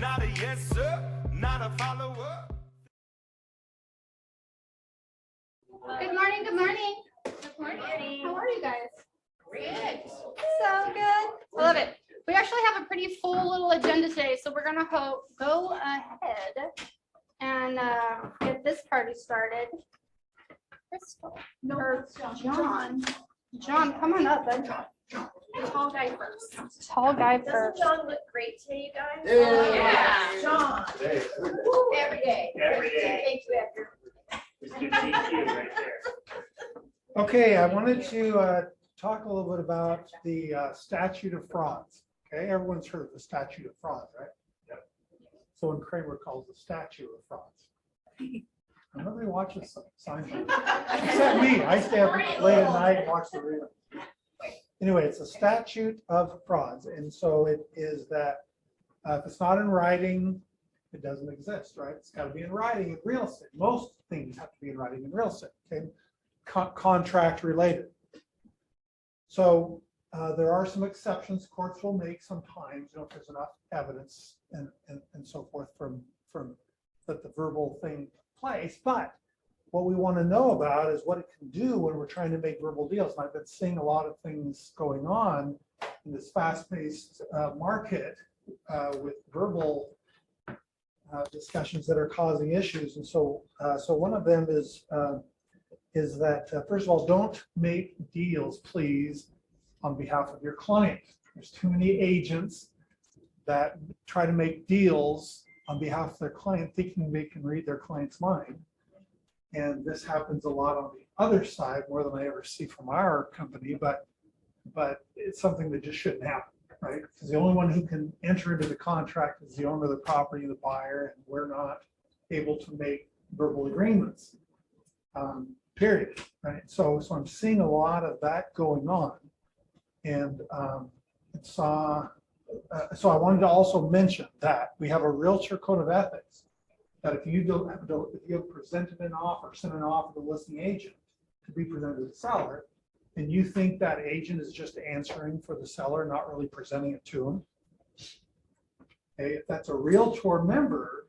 not a yes sir, not a follower. Good morning, good morning. Good morning. How are you guys? Great. So good. I love it. We actually have a pretty full little agenda today, so we're gonna go ahead and get this party started. Crystal, or John. John, come on up, bud. Tall guy first. Tall guy Doesn't first. John look great today, you guys? Yeah. John. Hey. Woo, every day. Every day. Thank you, Edgar. It's good to meet you right there. Okay, I wanted to talk a little bit about the Statute of Frauds. Okay, everyone's heard of the Statute of Frauds, right? Yep. So when Kramer calls the Statute of Frauds. Nobody watches Seinfeld. Except me. I stay up late at night and watch the rerun. Anyway, it's a Statute of Frauds. And so it is that if it's not in writing, it doesn't exist, right? It's got to be in writing in real estate. Most things have to be in writing in real estate, okay? Contract related. So there are some exceptions courts will make sometimes, you know, if there's enough evidence and so forth from that the verbal thing place. But what we want to know about is what it can do when we're trying to make verbal deals. And I've been seeing a lot of things going on in this fast-paced market with verbal discussions that are causing issues. And so so one of them is that first of all, don't make deals, please, on behalf of your client. There's too many agents that try to make deals on behalf of their client, thinking they can read their client's mind. And this happens a lot on the other side, more than I ever see from our company, but it's something that just shouldn't happen, right? Because the only one who can enter into the contract is the owner of the property, the buyer, and we're not able to make verbal agreements, period, right? So I'm seeing a lot of that going on. And so I wanted to also mention that we have a realtor code of ethics that if you have presented an offer, sent an offer to the listing agent to be presented to the seller, and you think that agent is just answering for the seller, not really presenting it to him. Okay, if that's a realtor member,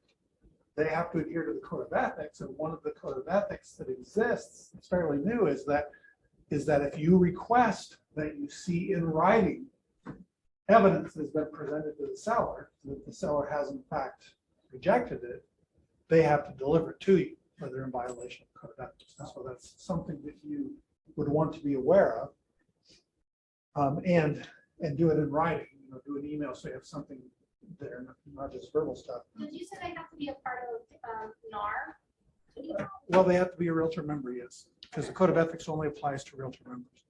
they have to adhere to the code of ethics. And one of the code of ethics that exists, it's fairly new, is that if you request that you see in writing evidence that's been presented to the seller, that the seller has in fact rejected it, they have to deliver it to you, or they're in violation of code of ethics. So that's something that you would want to be aware of, and do it in writing. You know, do an email so you have something there, not just verbal stuff. Did you say they have to be a part of NAR? Well, they have to be a realtor member, yes, because the code of ethics only applies to realtor members.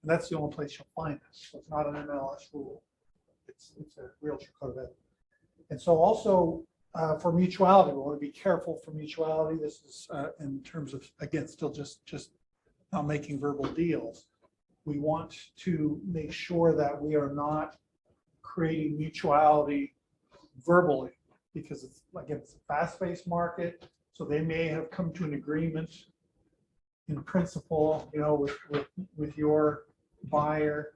And that's the only place you'll find it. So it's not an MLS rule. It's a realtor code of ethics. And so also for mutuality, we want to be careful for mutuality. This is in terms of, again, still just not making verbal deals. We want to make sure that we are not creating mutuality verbally, because it's, again, it's a fast-paced market. So they may have come to an agreement in principle, you know, with your buyer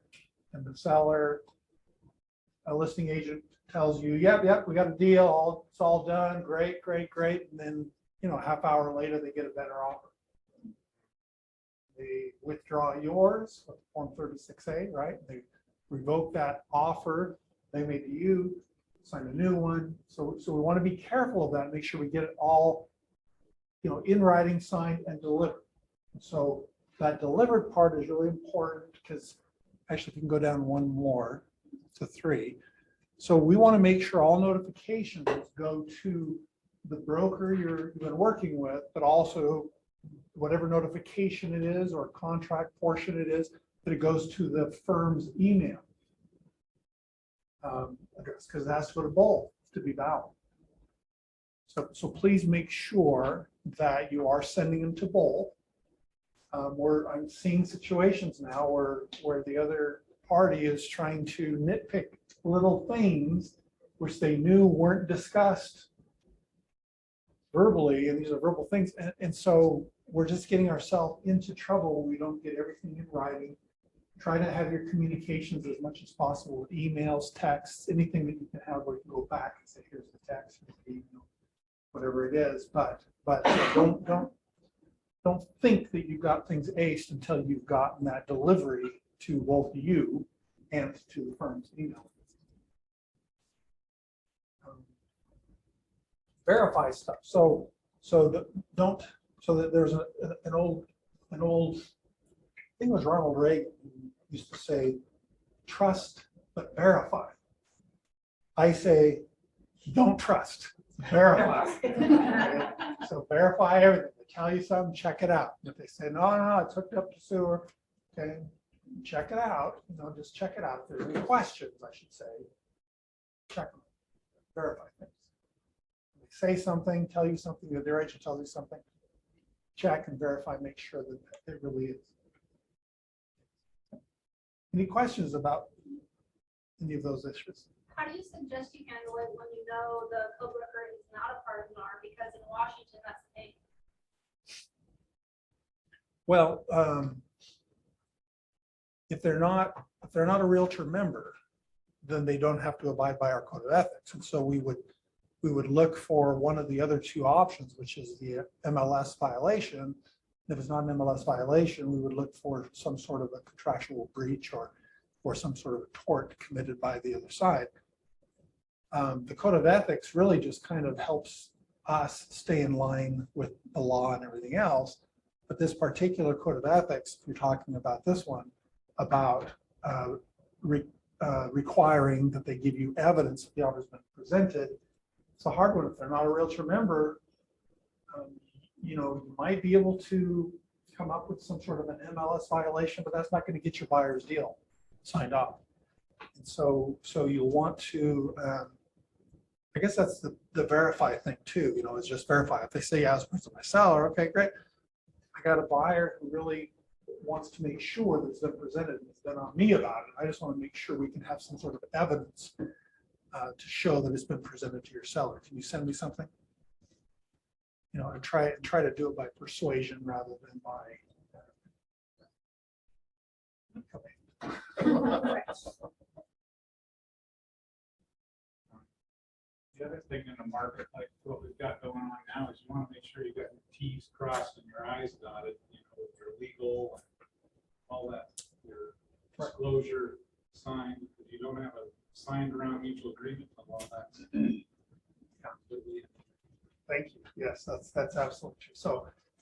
and the seller. A listing agent tells you, yep, we got a deal, it's all done, great. And then, you know, a half hour later, they get a better offer. They withdraw yours with Form 36A, right? They revoke that offer they made to you, sign a new one. So we want to be careful of that, make sure we get it all, you know, in writing, signed, and delivered. So that delivered part is really important, because actually, if you can go down one more to 3. So we want to make sure all notifications go to the broker you've been working with, but also whatever notification it is or contract portion it is, that it goes to the firm's email address, because it has to go to both to be valid. So please make sure that you are sending them to both. I'm seeing situations now where the other party is trying to nitpick little things which they knew weren't discussed verbally, and these are verbal things, and so we're just getting ourselves into trouble when we don't get everything in writing, Try to have your communications as much as possible with emails, texts, anything that you can have where you can go back and say, here's the text, here's the email, whatever it is. But don't think that you've got things aced until you've gotten that delivery to both you and to the firm's email. Verify stuff. So that there's an old, I think it was Ronald Reagan who used to say, trust but verify. I say, don't trust, verify. Okay? So verify everything. They tell you something, check it out. If they say, no, it's hooked up to sewer, okay, check it out. Just check it out. If there's any questions, I should say, check them. Verify things. Say something, tell you something, the director tells you something, check and verify, make sure that it really is. Any questions about any of those issues? How do you suggest you handle it when you know the code record is not a part of NAR? Because in Washington, that's the thing. Well, if they're not a Realtor member, then they don't have to abide by our code of ethics. And so we would look for one of the other two options, which is the MLS violation. If it's not an MLS violation, we would look for some sort of a contractual breach or some sort of a tort committed by the other side. The code of ethics really just kind of helps us stay in line with the law and everything else. But this particular code of ethics, if you're talking about this one, about requiring that they give you evidence that the offer has been presented, it's a hard one. If they're not a Realtor member, you might be able to come up with some sort of an MLS violation, but that's not going to get your buyer's deal signed off. And so you'll want to, I guess that's the verify thing too, is just verify. If they say, yeah, it's my seller, okay, great. I got a buyer who really wants to make sure that it's been presented and it's been on me about it. I just want to make sure we can have some sort of evidence to show that it's been presented to your seller. Can you send me something? And try to do it by persuasion rather than by. The other thing in the market, like what we've got going on now, is you want to make sure you got your T's crossed and your I's dotted, with your legal and all that, your disclosure signed. If you don't have a signed around mutual agreement on all that. Thank you. Yes, that's absolutely true.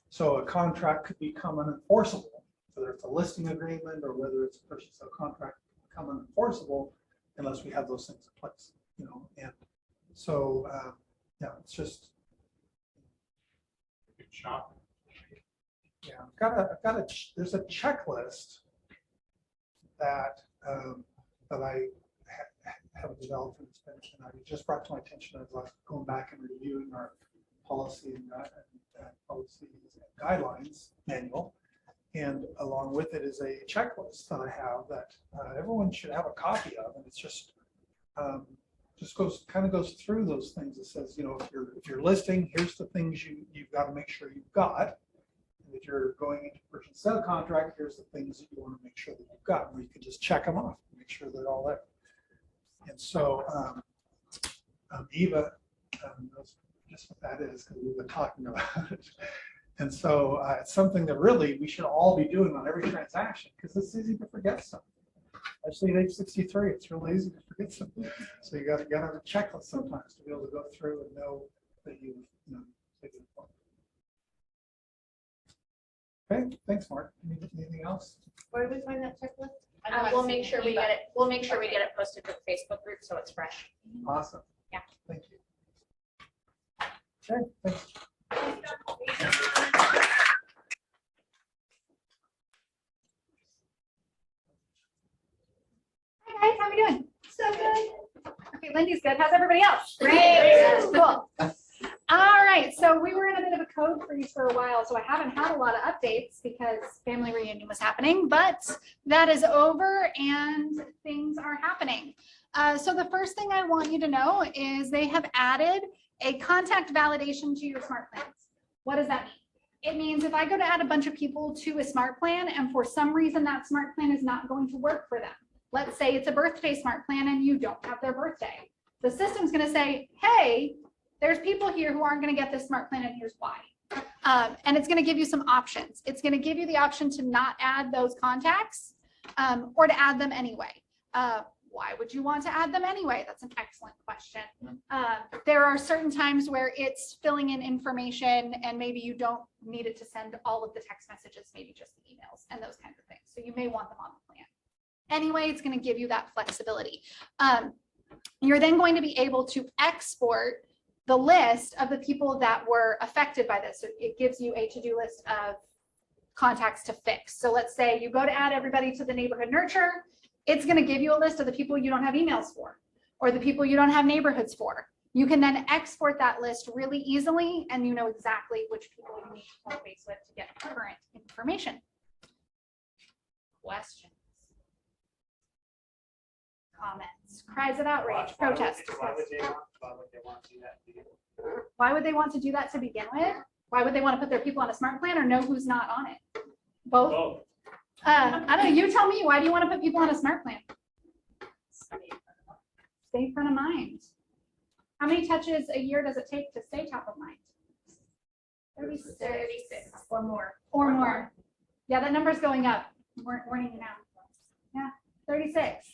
So a contract could become unenforceable, whether it's a listing agreement or whether it's a purchase of contract, become unenforceable unless we have those things in place. And so yeah, it's just Shop. Yeah, there's a checklist that that I have developed and I just brought to my attention as I was going back and reviewing our policy and policies and guidelines manual. And along with it is a checklist that I have that everyone should have a copy of, and it's just goes through those things. It says, if you're listing, here's the things you've got to make sure you've got. And if you're going into purchase and sale contract, here's the things that you want to make sure that you've got, where you can just check them off and make sure they're all there. And so Eva knows just what that is because we've been talking about it. And so it's something that really we should all be doing on every transaction because it's easy to forget something. Actually, at age 63, it's really easy to forget something. So you got to have a checklist sometimes to be able to go through and know that you've taken it. Okay, thanks, Mark. Anything else? Where do we find that checklist? We'll make sure we get it. We'll make sure we get it posted to the Facebook group so it's fresh. Awesome. Yeah. Thank you. Okay, thanks. Hi guys, how are we doing? So good. Okay, Lindy's good. How's everybody else? Great. Cool. All right, so we were in a bit of a code freeze for a while, so I haven't had a lot of updates because family reunion was happening, but that is over and things are happening. So the first thing I want you to know is they have added a contact validation to your smart plans. What does that mean? It means if I go to add a bunch of people to a smart plan and for some reason that smart plan is not going to work for them. Let's say it's a birthday smart plan and you don't have their birthday. The system's going to say, hey, there's people here who aren't going to get this smart plan and here's why. And it's going to give you some options. It's going to give you the option to not add those contacts or to add them anyway. Why would you want to add them anyway? That's an excellent question. There are certain times where it's filling in information and maybe you don't need it to send all of the text messages, maybe just the emails and those kinds of things. So you may want them on the plan. Anyway, it's going to give you that flexibility. You're then going to be able to export the list of the people that were affected by this. So it gives you a to-do list of contacts to fix. So let's say you go to add everybody to the neighborhood nurture. It's going to give you a list of the people you don't have emails for or the people you don't have neighborhoods for. You can then export that list really easily and you know exactly which people you need to touch base with to get current information. Questions? Comments, cries of outrage, protests. Why would they want to do that? Why would they want to do that to begin with? Why would they want to put their people on a smart plan or know who's not on it? Both. Oh, I don't know. You tell me. Why do you want to put people on a smart plan? Stay front of mind. How many touches a year does it take to stay top of mind? 36 or more. or more. Yeah, that number's going up. Warning you now. Yeah, 36.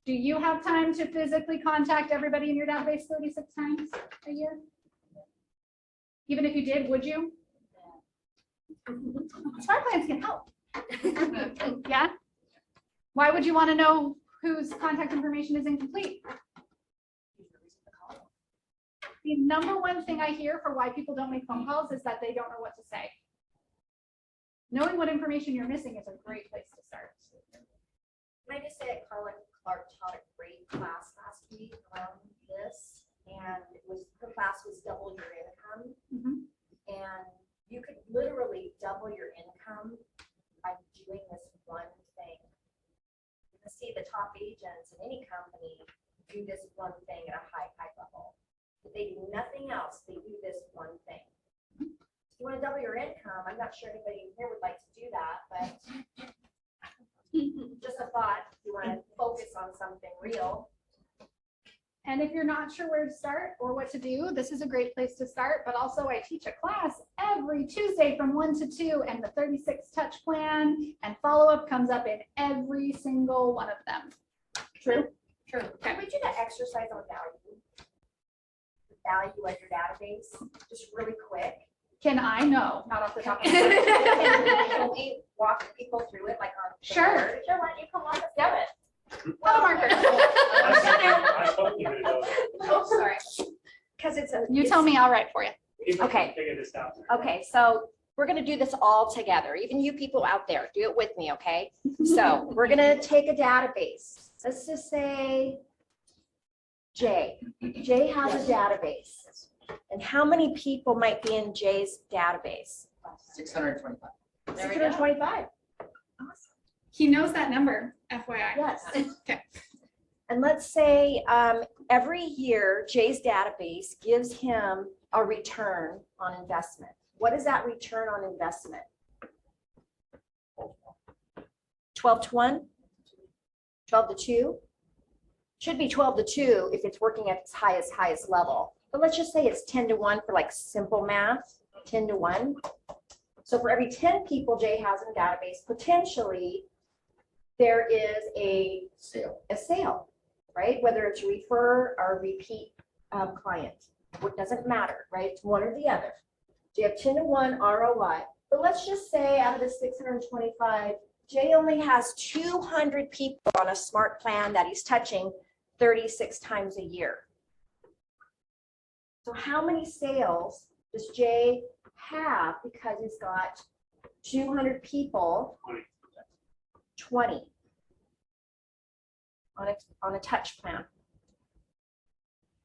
Do you have time to physically contact everybody in your database 36 times a year? Even if you did, would you? Smart plans can help. Yeah. Why would you want to know whose contact information is incomplete? The number one thing I hear for why people don't make phone calls is that they don't know what to say. Knowing what information you're missing is a great place to start. Can I just say that Carla Clark taught a great class last week around this, and her class was double your income. Mhm. And you could literally double your income by doing this one thing. You can see the top agents in any company do this one thing at a high level. But they do nothing else. They do this one thing. If you want to double your income, I'm not sure anybody here would like to do that, but just a thought, if you want to focus on something real. And if you're not sure where to start or what to do, this is a great place to start. But also I teach a class every Tuesday from 1 to 2 and the 36 touch plan and follow-up comes up in every single one of them. True? True. Can we do that exercise on value? The value of your database, just really quick. Can I? No, not off the top of my Can head. we walk people through it like on? Sure. Sure, why don't you come on us through it? Telemarketer. I spoke to you today. Oh, sorry. Because it's a. You tell me, I'll write for you. People Okay. can figure this out. Okay, so we're gonna do this all together, even you people out there, do it with me, okay? So we're gonna take a database. Let's just say Jay. Jay has a database. And how many people might be in Jay's database? 625. 625. He knows that number, FYI. Yes. Okay. And let's say every year Jay's database gives him a return on investment. What is that return on investment? 12 to 1? 12 to 2? Should be 12 to 2 if it's working at its highest level. But let's just say it's 10 to 1 for like simple math, 10 to 1. So for every 10 people Jay has in the database, potentially there is a sale, right? Whether it's refer or repeat client, it doesn't matter, right? It's one or the other. So you have 10 to 1 ROI. But let's just say out of the 625, Jay only has 200 people on a smart plan that he's touching 36 times a year. So how many sales does Jay have because he's got 200 people? 20 on a touch plan.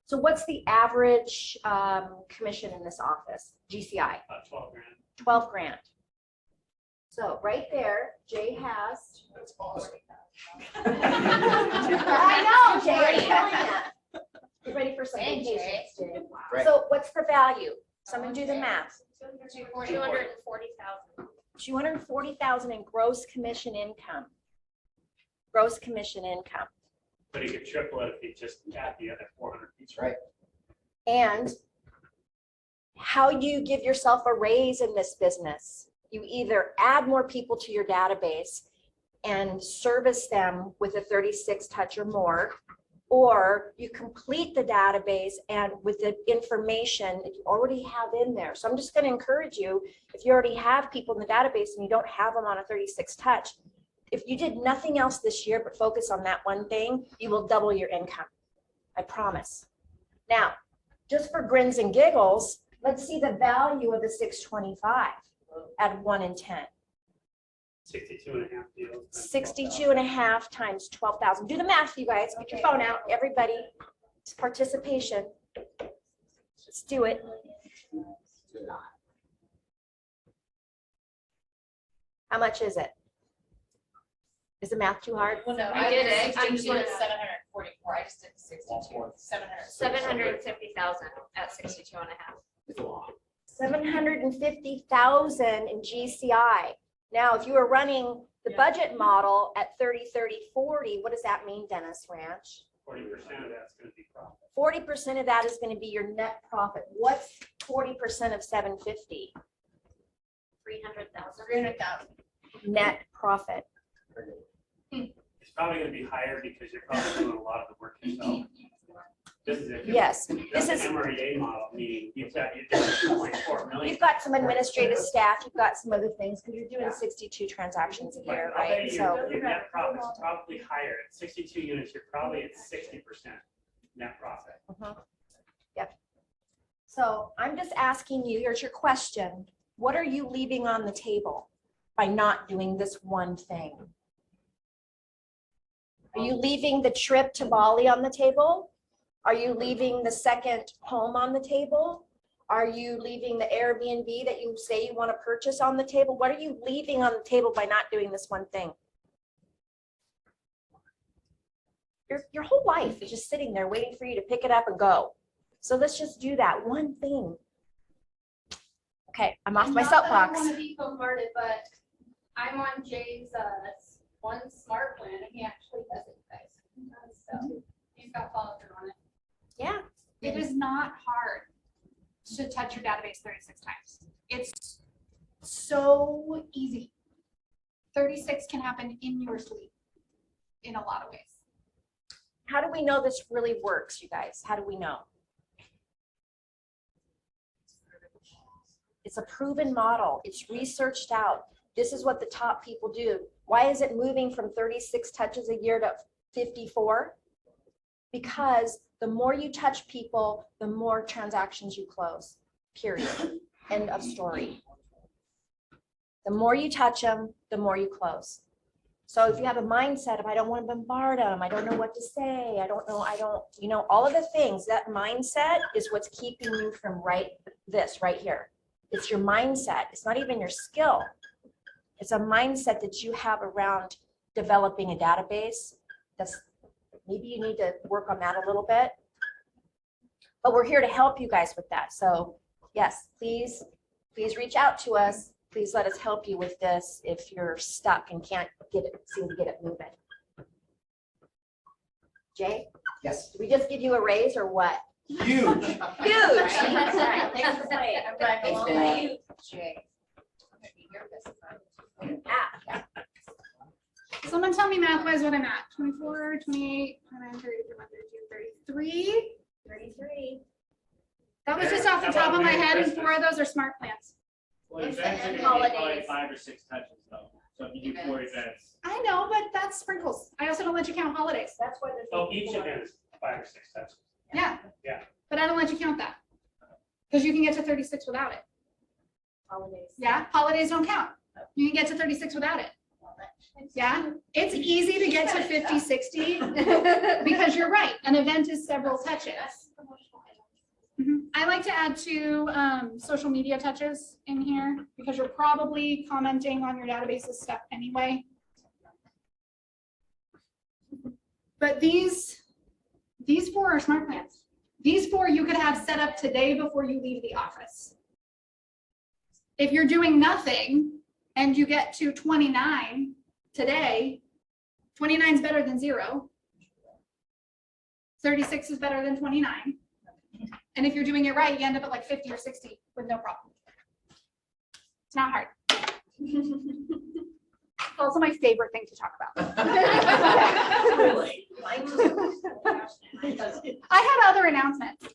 So what's the average commission in this office? GCI? 12 grand. 12 grand. So right there, Jay has. That's awesome. I know, Jay. Get ready for some Thank you, vacations, Jay. Great. So what's the value? Someone do the math. $240,000. 240,000 in gross commission income. Gross commission income. But he could triple it if he just got the other 400 piece. That's right. And how you give yourself a raise in this business. You either add more people to your database and service them with a 36 touch or more, or you complete the database and with the information that you already have in there. So I'm just going to encourage you, if you already have people in the database and you don't have them on a 36 touch, if you did nothing else this year but focus on that one thing, you will double your income. I promise. Now, just for grins and giggles, let's see the value of the 625 at 1 in 10. 62.5 deals. 62.5 times 12,000. Do the math, you guys. Get your phone out, everybody. It's participation. Let's do it. How much is it? Is the math too hard? Well, no, I did it. I I'm just doing did it. 744. I just did 62. 750,000 at 62 and a half. It's a lot. 750,000 in GCI. Now, if you were running the budget model at 30, 30, 40, what does that mean, Dennis Ranch? 40% of that's going to be profit. 40% of that is going to be your net profit. What's 40% of 750? 300,000. 300,000. Net profit. It's probably going to be higher because you're probably doing a lot of the work yourself. This is it. Yes, This this is is, MREA model, meaning you're doing 2.4 million. you've got some administrative staff, you've got some other things, because you're doing 62 transactions a year, I'll bet right? you So, your net profit is probably higher. At 62 units, you're probably at 60% net profit. yep. So I'm just asking you, here's your question. What are you leaving on the table by not doing this one thing? Are you leaving the trip to Bali on the table? Are you leaving the second home on the table? Are you leaving the Airbnb that you say you want to purchase on the table? What are you leaving on the table by not doing this one thing? Your whole life is just sitting there waiting for you to pick it up and go. So let's just do that one thing. Okay, I'm off my Not that I soapbox. want to be bombarded, but I'm on Jay's one smart plan, and he actually does it, guys. So he's got follow through on it. Yeah. It is not hard to touch your database 36 times. It's so easy. 36 can happen in your sleep in a lot of ways. How do we know this really works, you guys? How do we know? It's a proven model. It's researched out. This is what the top people do. Why is it moving from 36 touches a year to 54? Because the more you touch people, the more transactions you close, period. End of story. The more you touch them, the more you close. So if you have a mindset of, I don't want to bombard them, I don't know what to say, I don't, you know, all of the things, that mindset is what's keeping you from right here. It's your mindset. It's not even your skill. It's a mindset that you have around developing a database. That's, maybe you need to work on that a little bit. But we're here to help you guys with that. So yes, please reach out to us. Please let us help you with this if you're stuck and can't seem to get it moving. Jay, Yes. did we just give you a raise or what? Huge. Huge. That's right. Thanks for playing. I'm glad Thanks, you Dan. played. Jay. I'm gonna be your best friend. Ah, Someone tell me math-wise what I'm at. 24, 28, 29, 30, 31, 32, 33. 33. That was just off the top of my head, and 4 of those are smart plans. Well, It's events the are end gonna be probably holidays. 5 or 6 touches though. So if you do 4 events, I know, but that's sprinkles. I also don't let you count holidays. That's why there's. so each event is 5 or 6 touches. Yeah. Yeah. But I don't let you count that. Because you can get to 36 without it. Holidays. Yeah, holidays don't count. You can get to 36 without it. Yeah, it's easy to get to 50, 60 because you're right. An event is several touches. I like to add 2 social media touches in here because you're probably commenting on your database's stuff anyway. But these 4 are smart plans. These 4 you could have set up today before you leave the office. if you're doing nothing and you get to 29 today, 29 is better than 0. 36 is better than 29. And if you're doing it right, you end up at like 50 or 60 with no problem. It's not hard. It's also my favorite thing to talk about. I had other announcements.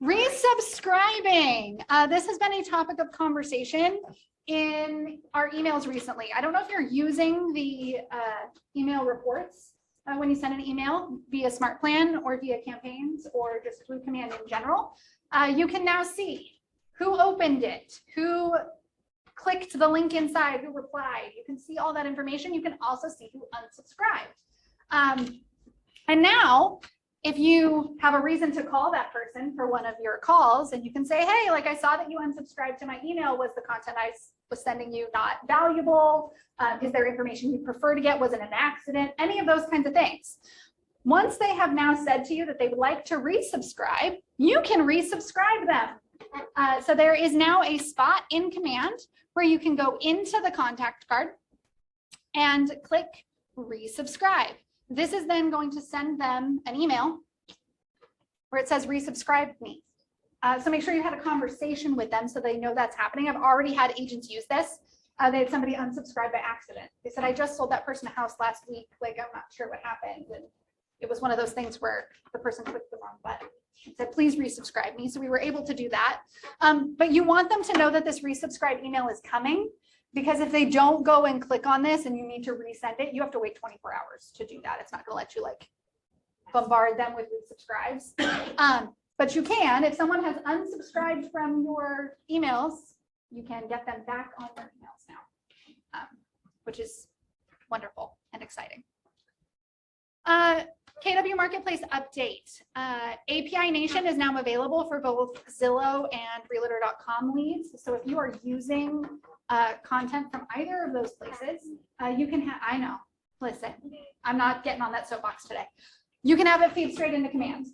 Resubscribing. This has been a topic of conversation in our emails recently. I don't know if you're using the email reports when you send an email via Smart Plan or via campaigns or just through Command in general. You can now see who opened it, who clicked the link inside, who replied. You can see all that information. You can also see who unsubscribed. And now, if you have a reason to call that person for one of your calls, and you can say, hey, like I saw that you unsubscribed to my email. Was the content I was sending you not valuable? Is there information you prefer to get? Was it an accident? Any of those kinds of things. Once they have now said to you that they would like to resubscribe, you can resubscribe them. So there is now a spot in Command where you can go into the contact card and click resubscribe. This is then going to send them an email where it says resubscribe me. So make sure you had a conversation with them so they know that's happening. I've already had agents use this. They had somebody unsubscribe by accident. They said, I just sold that person a house last week. Like, I'm not sure what happened. And it was one of those things where the person clicked the wrong button. It said, please resubscribe me. So we were able to do that. But you want them to know that this resubscribe email is coming, because if they don't go and click on this and you need to resend it, you have to wait 24 hours to do that. It's not going to let you like bombard them with resubscribes. But you can, if someone has unsubscribed from your emails, you can get them back on their emails now, which is wonderful and exciting. KW Marketplace update. API Nation is now available for both Zillow and Realtor.com leads. So if you are using content from either of those places, you can have, I know, listen, I'm not getting on that soapbox today. You can have it feed straight into Command.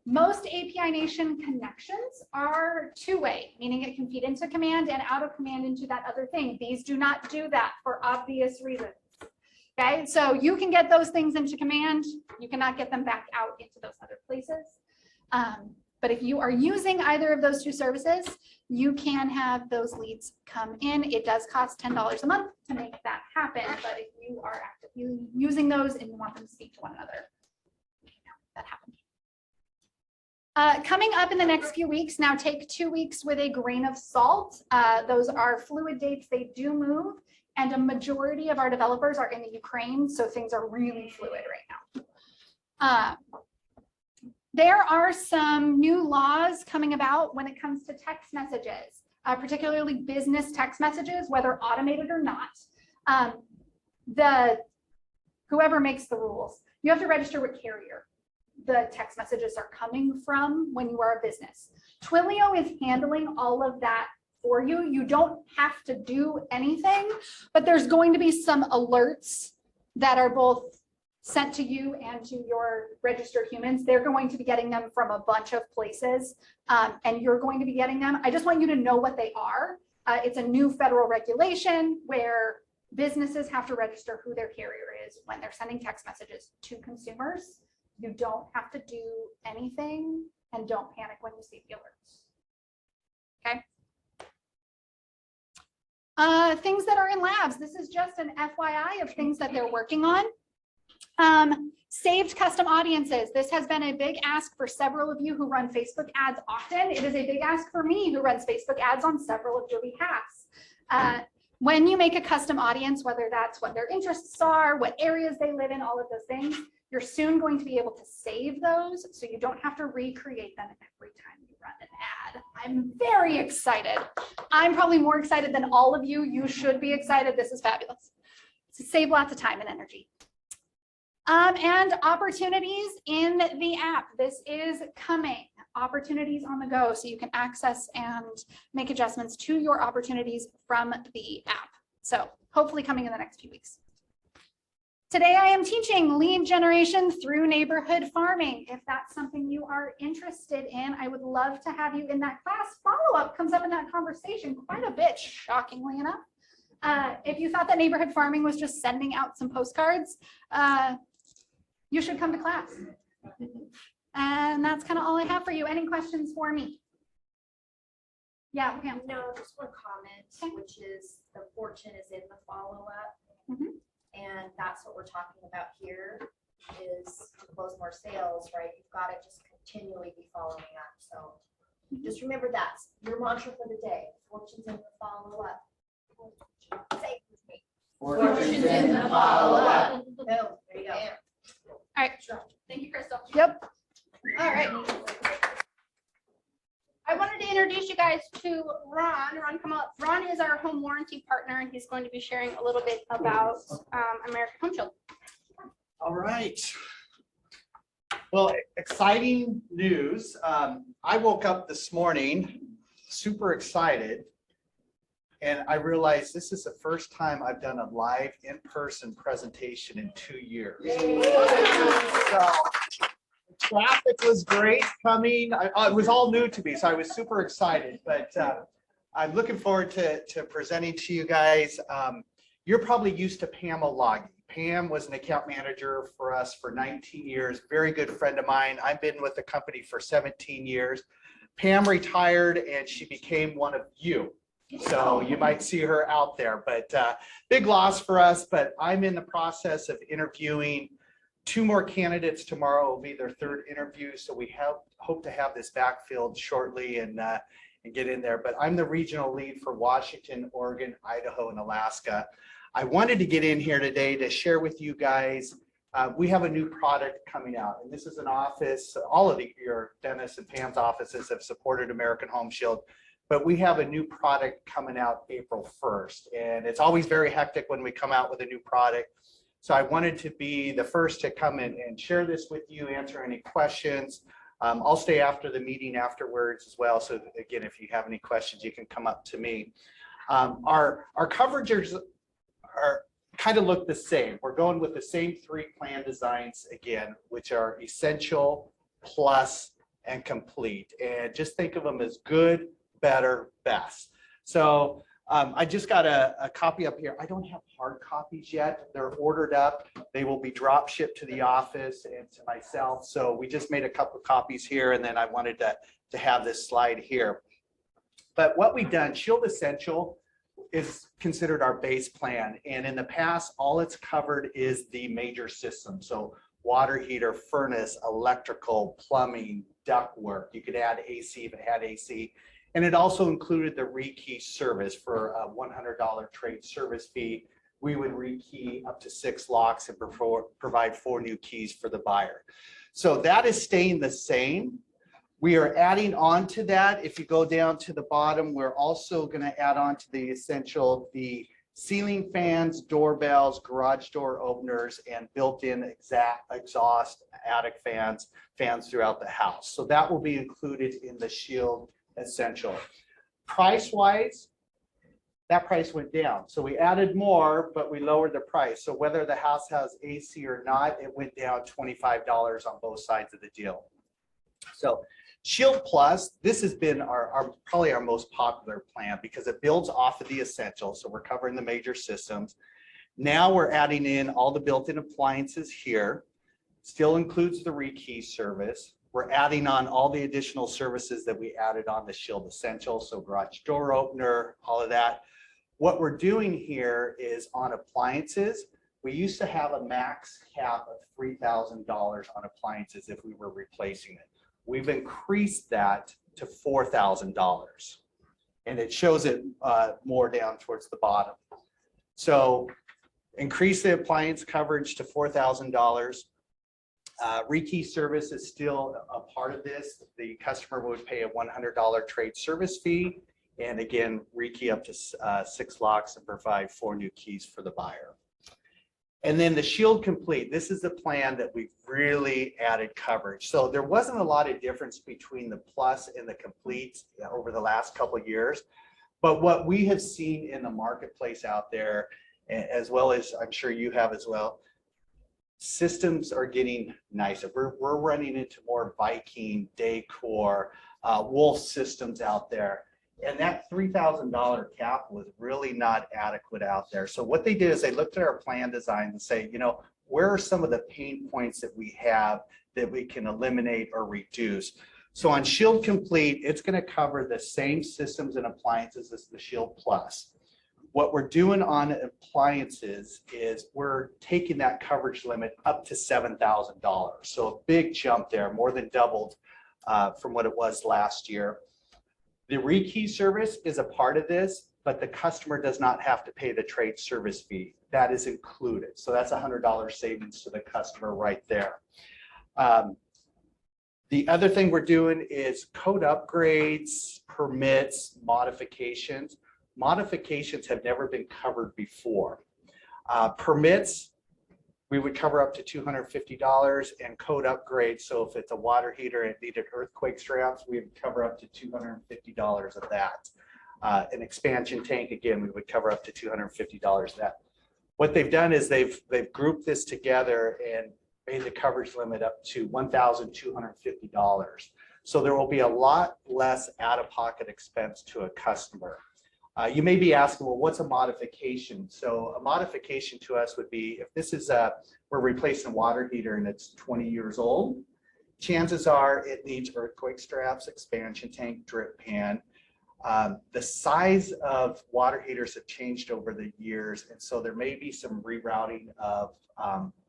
Most API Nation connections are two-way, meaning it can feed into Command and out of Command into that other thing. These do not do that for obvious reasons. Okay, so you can get those things into Command. You cannot get them back out into those other places. But if you are using either of those two services, you can have those leads come in. It does cost $10 a month to make that happen. But if you are actively using those and you want them to speak to one another, that happens. Coming up in the next few weeks, now take 2 weeks with a grain of salt. Those are fluid dates. They do move. And a majority of our developers are in the Ukraine, so things are really fluid right now. There are some new laws coming about when it comes to text messages, particularly business text messages, whether automated or not. Whoever makes the rules, you have to register with carrier the text messages are coming from when you are a business. Twilio is handling all of that for you. You don't have to do anything, but there's going to be some alerts that are both sent to you and to your registered humans. They're going to be getting them from a bunch of places, and you're going to be getting them. I just want you to know what they are. It's a new federal regulation where businesses have to register who their carrier is when they're sending text messages to consumers. You don't have to do anything, and don't panic when you see the alerts. Okay. Things that are in labs. This is just an FYI of things that they're working on. Saved custom audiences. This has been a big ask for several of you who run Facebook ads often. It is a big ask for me who runs Facebook ads on several of your behalfs. When you make a custom audience, whether that's what their interests are, what areas they live in, all of those things, you're soon going to be able to save those so you don't have to recreate them every time you run an ad. I'm very excited. I'm probably more excited than all of you. You should be excited. This is fabulous. To save lots of time and energy. And opportunities in the app. This is coming. Opportunities on the go, so you can access and make adjustments to your opportunities from the app. So hopefully coming in the next few weeks. Today I am teaching lead generation through neighborhood farming. If that's something you are interested in, I would love to have you in that class. Follow-up comes up in that conversation quite a bit, shockingly enough. If you thought that neighborhood farming was just sending out some postcards, you should come to class. And that's kind of all I have for you. Any questions for me? Yeah, Pam. No, just one comment, which is the fortune is in the follow-up. Mhm. And that's what we're talking about here is to close more sales, right? You've got to just continually be following up. So just remember that's your mantra for the day. Fortune's in the follow-up. Say it with me. Fortune's in the follow-up. No, there you go. All right. Thank you, Crystal. Yep. All right. I wanted to introduce you guys to Ron. Ron, come up. Ron is our home warranty partner, and he's going to be sharing a little bit about American Home Shield. All right. Well, exciting news. I woke up this morning super excited, and I realized this is the first time I've done a live in-person presentation in 2 years. So, traffic was great coming. It was all new to me, so I was super excited. But I'm looking forward to presenting to you guys. You're probably used to Pam Olagi. Pam was an account manager for us for 19 years. Very good friend of mine. I've been with the company for 17 years. Pam retired and she became one of you. So you might see her out there. But big loss for us. But I'm in the process of interviewing 2 more candidates tomorrow. Will be their 3rd interview, so we hope to have this backfilled shortly and get in there. But I'm the regional lead for Washington, Oregon, Idaho, and Alaska. I wanted to get in here today to share with you guys. We have a new product coming out, and this is an office. All of your Dennis and Pam's offices have supported American Home Shield, but we have a new product coming out April 1st, and it's always very hectic when we come out with a new product. So I wanted to be the first to come in and share this with you, answer any questions. I'll stay after the meeting afterwards as well. So again, if you have any questions, you can come up to me. Our coverages are kind of look the same. We're going with the same 3 plan designs again, which are essential, plus, and complete. And just think of them as good, better, best. So I just got a copy up here. I don't have hard copies yet. They're ordered up. They will be drop shipped to the office and to myself. So we just made a couple of copies here, and then I wanted to have this slide here. But what we've done, Shield Essential is considered our base plan. And in the past, all it's covered is the major system. So water heater, furnace, electrical, plumbing, ductwork. You could add AC if it had AC. And it also included the rekey service for a $100 trade service fee. We would rekey up to 6 locks and provide 4 new keys for the buyer. So that is staying the same. We are adding on to that. If you go down to the bottom, we're also going to add on to the essential, the ceiling fans, doorbells, garage door openers, and built-in exhaust attic fans throughout the house. So that will be included in the Shield Essential. Price-wise, that price went down. So we added more, but we lowered the price. So whether the house has AC or not, it went down $25 on both sides of the deal. So Shield Plus, this has been probably our most popular plan because it builds off of the Essential. So we're covering the major systems. Now we're adding in all the built-in appliances here. Still includes the rekey service. We're adding on all the additional services that we added on the Shield Essential, so garage door opener, all of that. What we're doing here is on appliances, we used to have a max cap of $3,000 on appliances if we were replacing it. We've increased that to $4,000, and it shows it more down towards the bottom. So increase the appliance coverage to $4,000. Rekey service is still a part of this. The customer would pay a $100 trade service fee. And again, rekey up to 6 locks and provide 4 new keys for the buyer. And then the Shield Complete, this is the plan that we've really added coverage. So there wasn't a lot of difference between the Plus and the Complete over the last couple of years. But what we have seen in the marketplace out there, as well as I'm sure you have as well, systems are getting nicer. We're running into more Viking, Decor, Wolf systems out there. And that $3,000 cap was really not adequate out there. So what they did is they looked at our plan design and say, you know, where are some of the pain points that we have that we can eliminate or reduce? So on Shield Complete, it's going to cover the same systems and appliances as the Shield Plus. What we're doing on appliances is we're taking that coverage limit up to $7,000. So a big jump there, more than doubled from what it was last year. The rekey service is a part of this, but the customer does not have to pay the trade service fee. That is included. So that's $100 savings to the customer right there. The other thing we're doing is code upgrades, permits, modifications. Modifications have never been covered before. Permits, we would cover up to $250, and code upgrades. So if it's a water heater and it needed earthquake straps, we would cover up to $250 of that. An expansion tank, again, we would cover up to $250 of that. What they've done is they've grouped this together and made the coverage limit up to $1,250. So there will be a lot less out-of-pocket expense to a customer. You may be asking, well, what's a modification? So a modification to us would be if this is we're replacing a water heater and it's 20 years old, chances are it needs earthquake straps, expansion tank, drip pan. The size of water heaters have changed over the years, and so there may be some rerouting of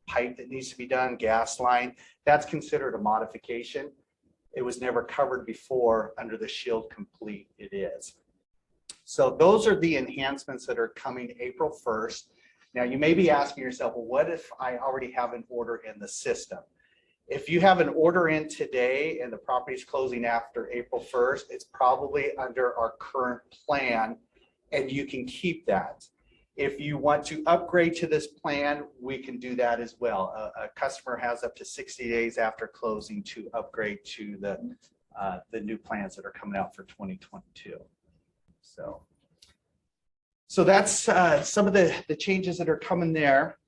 pipe that needs to be done, gas line. That's considered a modification. It was never covered before. Under the Shield Complete, it is. So those are the enhancements that are coming April 1st. Now you may be asking yourself, well, what if I already have an order in the system? If you have an order in today and the property is closing after April 1st, it's probably under our current plan and you can keep that. If you want to upgrade to this plan, we can do that as well. A customer has up to 60 days after closing to upgrade to the new plans that are coming out for 2022. So that's some of the changes that are coming there.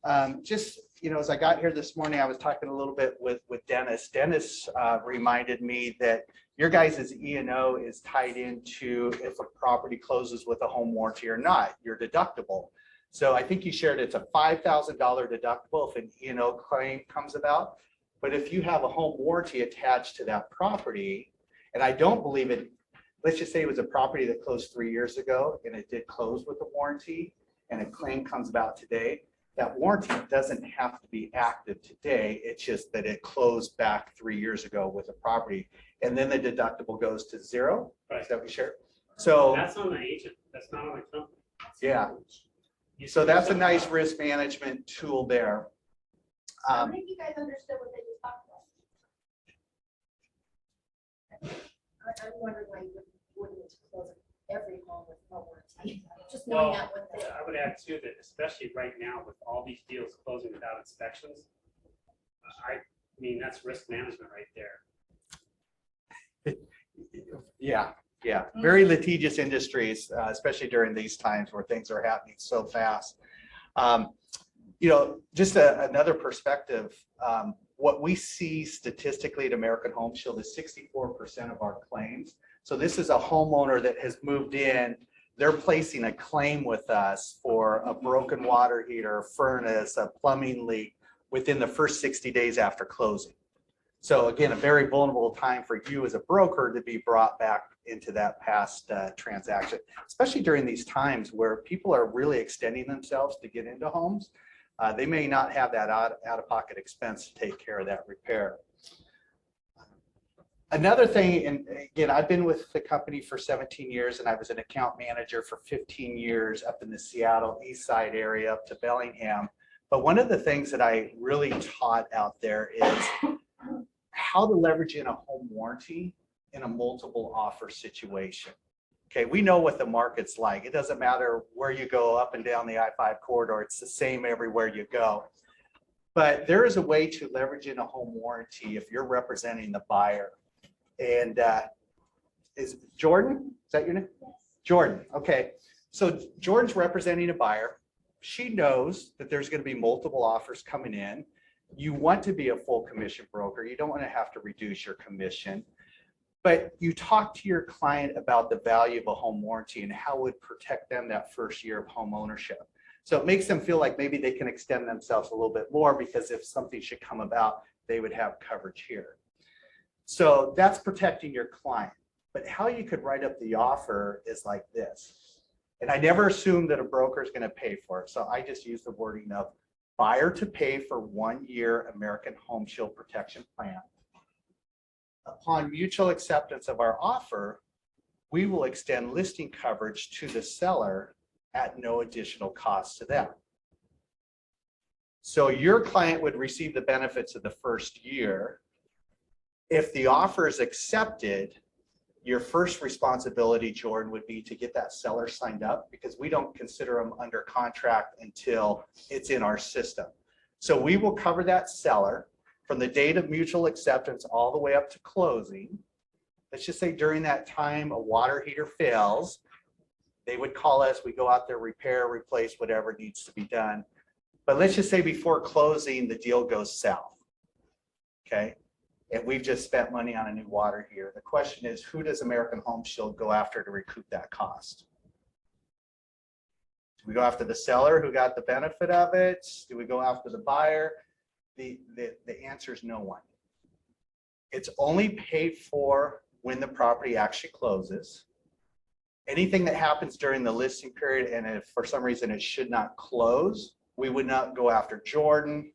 Just, you know, as I got here this morning, I was talking a little bit with Dennis. Dennis reminded me that your guys' E&O is tied into if a property closes with a home warranty or not, your deductible. So I think you shared it's a $5,000 deductible if an E&O claim comes about. But if you have a home warranty attached to that property, and I don't believe it, let's just say it was a property that closed 3 years ago and it did close with a warranty and a claim comes about today, that warranty doesn't have to be active today. It's just that it closed back 3 years ago with a property, and then the deductible goes to zero. Right. Is that what we share? So that's on the agent. That's not on the company. yeah. So that's a nice risk management tool there. How many of you guys understood what they just talked about? I'm wondering why you wouldn't close every home with no warranty. Just knowing that one thing. I would add too that especially right now with all these deals closing without inspections, I mean, that's risk management right there. Yeah. Yeah, very litigious industries, especially during these times where things are happening so fast. You know, just another perspective, what we see statistically at American Home Shield is 64% of our claims. So this is a homeowner that has moved in. They're placing a claim with us for a broken water heater, furnace, a plumbing leak within the first 60 days after closing. So again, a very vulnerable time for you as a broker to be brought back into that past transaction, especially during these times where people are really extending themselves to get into homes. They may not have that out-of-pocket expense to take care of that repair. Another thing, and again, I've been with the company for 17 years and I was an account manager for 15 years up in the Seattle East Side area up to Bellingham. But one of the things that I really taught out there is how to leverage in a home warranty in a multiple offer situation. Okay, we know what the market's like. It doesn't matter where you go up and down the I-5 corridor, it's the same everywhere you go. But there is a way to leverage in a home warranty if you're representing the buyer. And is Jordan, is that your name? Yes. Jordan, okay. So Jordan's representing a buyer. She knows that there's going to be multiple offers coming in. You want to be a full commission broker. You don't want to have to reduce your commission. But you talk to your client about the value of a home warranty and how it would protect them that first year of home ownership. So it makes them feel like maybe they can extend themselves a little bit more because if something should come about, they would have coverage here. So that's protecting your client. But how you could write up the offer is like this. And I never assume that a broker is going to pay for it. So I just use the wording of buyer to pay for 1 year American Home Shield Protection Plan. Upon mutual acceptance of our offer, we will extend listing coverage to the seller at no additional cost to them. So your client would receive the benefits of the first year. If the offer is accepted, your first responsibility, Jordan, would be to get that seller signed up because we don't consider them under contract until it's in our system. So we will cover that seller from the date of mutual acceptance all the way up to closing. Let's just say during that time a water heater fails, they would call us, we go out there, repair, replace whatever needs to be done. But let's just say before closing, the deal goes south, okay? And we've just spent money on a new water heater. The question is, who does American Home Shield go after to recoup that cost? Do we go after the seller who got the benefit of it? Do we go after the buyer? The answer is no one. It's only paid for when the property actually closes. Anything that happens during the listing period, and if for some reason it should not close, we would not go after Jordan,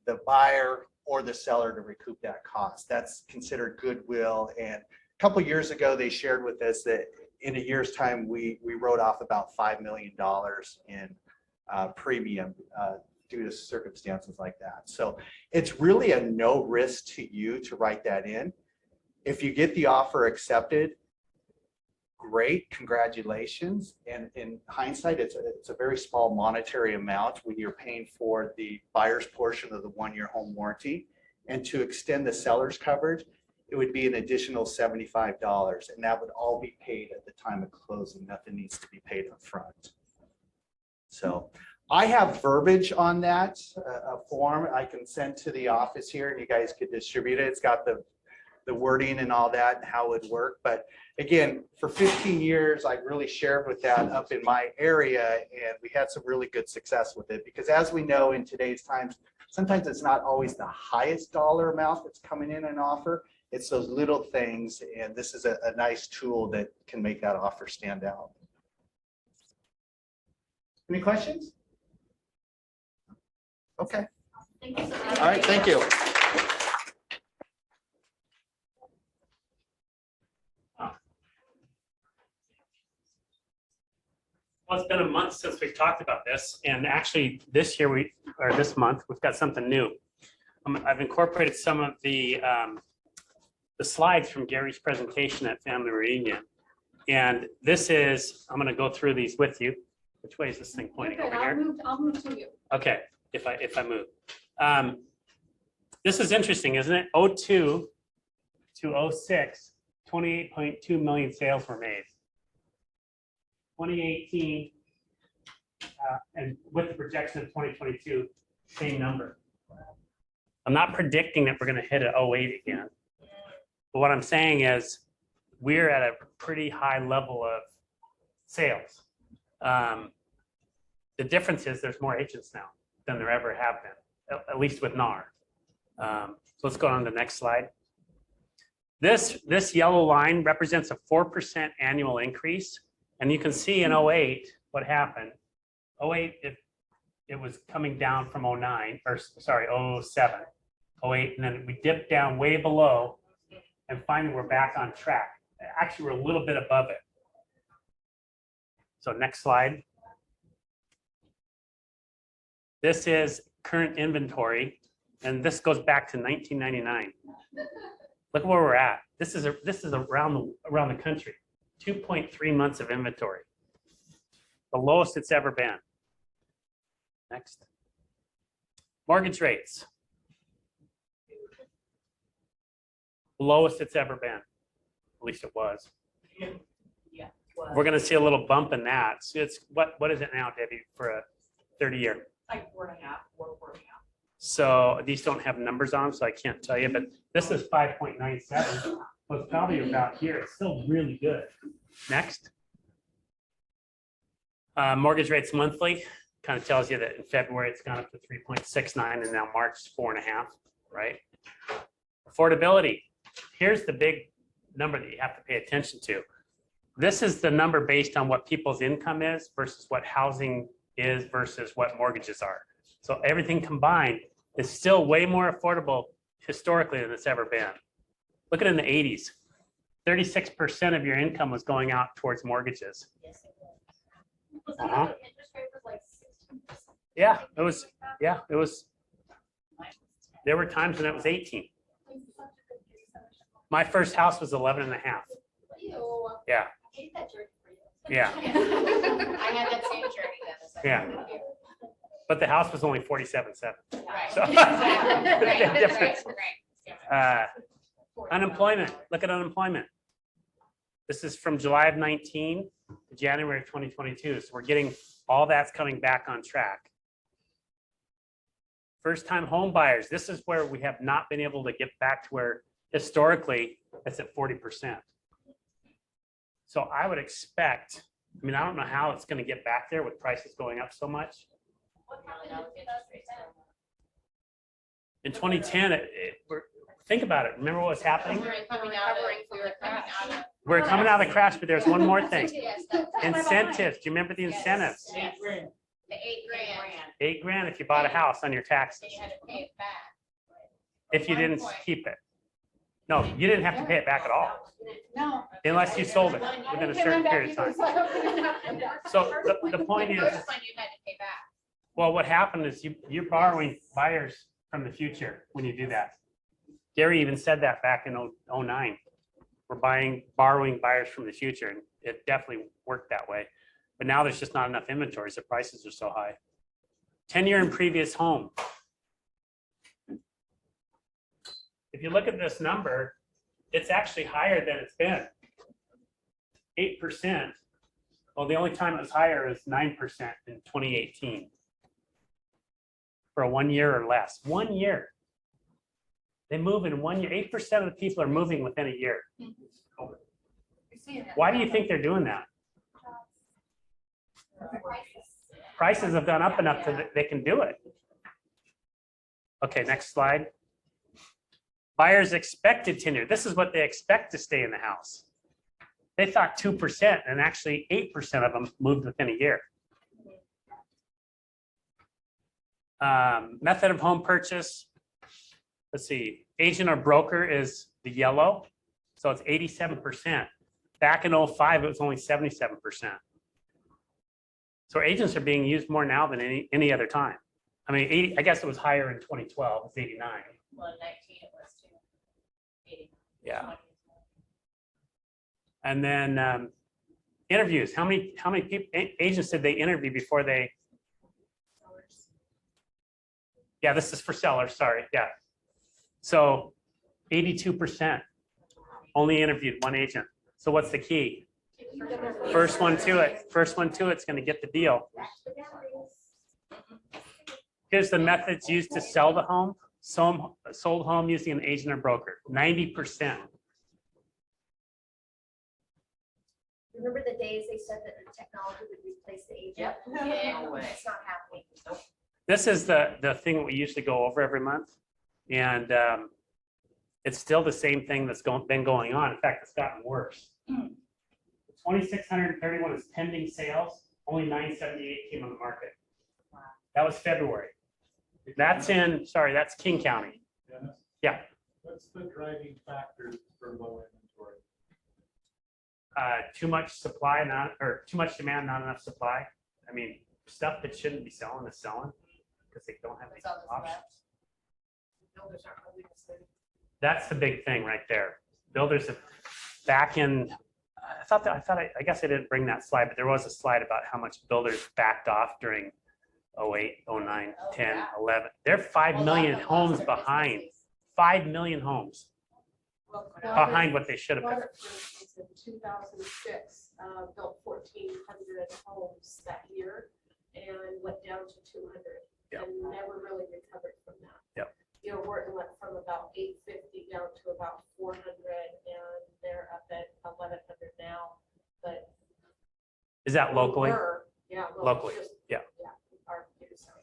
the buyer, or the seller to recoup that cost. That's considered goodwill. And a couple of years ago, they shared with us that in a year's time, we wrote off about $5 million in premium due to circumstances like that. So it's really a no risk to you to write that in. If you get the offer accepted, great, congratulations. And in hindsight, it's a very small monetary amount when you're paying for the buyer's portion of the 1 year home warranty. And to extend the seller's coverage, it would be an additional $75. And that would all be paid at the time of closing. Nothing needs to be paid up front. So I have verbiage on that, a form I can send to the office here and you guys could distribute it. It's got the wording and all that and how it would work. But again, for 15 years, I really shared with that up in my area and we had some really good success with it because as we know in today's times, sometimes it's not always the highest dollar amount that's coming in an offer. It's those little things. And this is a nice tool that can make that offer stand out. Any questions? Okay. Thank you so much. All right. Thank you. Well, it's been a month since we've talked about this, and actually this year this month, we've got something new. I've incorporated some of the slides from Gary's presentation at Family Reunion. And this is, I'm gonna go through these with you. Which way is this thing pointing? You're good. Over here? I'll move to you. Okay, if I move. This is interesting, isn't it? 02 to 06, 28.2 million sales were made. 2018, and with the projection of 2022, same number. I'm not predicting that we're going to hit an 08 again. But what I'm saying is we're at a pretty high level of sales. The difference is there's more agents now than there ever have been, at least with NAR. So let's go on to the next slide. This yellow line represents a 4% annual increase. And you can see in 08 what happened. 08, it was coming down from 09, or sorry, 07, 08, and then we dipped down way below, and finally we're back on track. Actually, we're a little bit above it. So next slide. This is current inventory, and this goes back to 1999. Look where we're at. This is around the country. 2.3 months of inventory, the lowest it's ever been. Next. Mortgage rates. Lowest it's ever been, at least it was. Yeah. We're going to see a little bump in that. So it's what is it now, Debbie, for a 30-year? Like 4.5, 4.5. So these don't have numbers on them, so I can't tell you, but this is 5.97. So it's probably about here. It's still really good. Next. Mortgage rates monthly kind of tells you that in February it's gone up to 3.69 and now March 4.5, right? Affordability. Here's the big number that you have to pay attention to. This is the number based on what people's income is versus what housing is versus what mortgages are. So everything combined is still way more affordable historically than it's ever been. Look at it in the 80s. 36% of your income was going out towards mortgages. Uh-huh. Yeah, it was. Yeah, it was. There were times when it was 18. My first house was 11 and a half. Yeah. Yeah. I had that same journey then. Yeah. But the house was only 47.7. Right. So- Right, Difference. right. Unemployment, look at unemployment. This is from July of 19 to January of 2022. So we're getting, all that's coming back on track. First-time home buyers, this is where we have not been able to get back to where historically it's at 40%. So I would expect, I mean, I don't know how it's going to get back there with prices going up so much. In 2010, think about it. Remember what was happening? We're coming out of the crash, but there's one more thing. Incentives. Do you remember the incentives? The 8 grand. $8,000 if you bought a house on your Then taxes, you had to pay it back. if you didn't keep it. No, you didn't have to pay it back at all, No. unless you sold it within a certain period of time. So the point is, First one you had to pay back. well, what happened is you're borrowing buyers from the future when you do that. Gary even said that back in 09. We're borrowing buyers from the future, and it definitely worked that way. But now there's just not enough inventories. The prices are so high. 10-year and previous home. If you look at this number, it's actually higher than it's been. 8%. Well, the only time it was higher is 9% in 2018. For a 1 year or less. 1 year. They move in 1 year. 8% of the people are moving within a year. Why do you think they're doing that? Prices have gone up enough that they can do it. Okay, next slide. Buyers expected tenure. This is what they expect to stay in the house. They thought 2%, and actually 8% of them moved within a year. Method of home purchase. Let's see, agent or broker is the yellow. So it's 87%. Back in 05, it was only 77%. So agents are being used more now than any other time. I mean, I guess it was higher in 2012, it's 89. Well, in 19 it was too. 80. Yeah. And then interviews, how many people, agents did they interview before they? Yeah, this is for sellers, sorry, yeah. So 82% only interviewed one agent. So what's the key? First one to it. First one to it's going to get the deal. Here's the methods used to sell the home. Sold home using an agent or broker. 90%. Remember the days they said that the technology would replace the agent? Yep. No way. It's not happening. This is the thing that we usually go over every month. And it's still the same thing that's been going on. In fact, it's gotten worse. 2,631 is pending sales. Only 978 came on the market. That was February. That's that's King County. Dennis, Yeah. what's the driving factor for low inventory? Too much supply, too much demand, not enough supply. I mean, stuff that shouldn't be selling is selling because they don't have any It's all the options. Builders aren't moving the city. That's the big thing right there. Builders have back in, I guess I didn't bring that slide, but there was a slide about how much builders backed off during 08, 09, 10, 11. They're 5 million homes behind. 5 million homes behind what they should have been. Water, for instance, in 2006, built 1,400 homes that year and went down to 200. Yeah. and never really recovered from that. Yep. You know, Wharton went from about 850 down to about 400, and they're up at 1100 now, but. Is that we locally? were, Yeah. Locally, just- yeah. Our biggest house.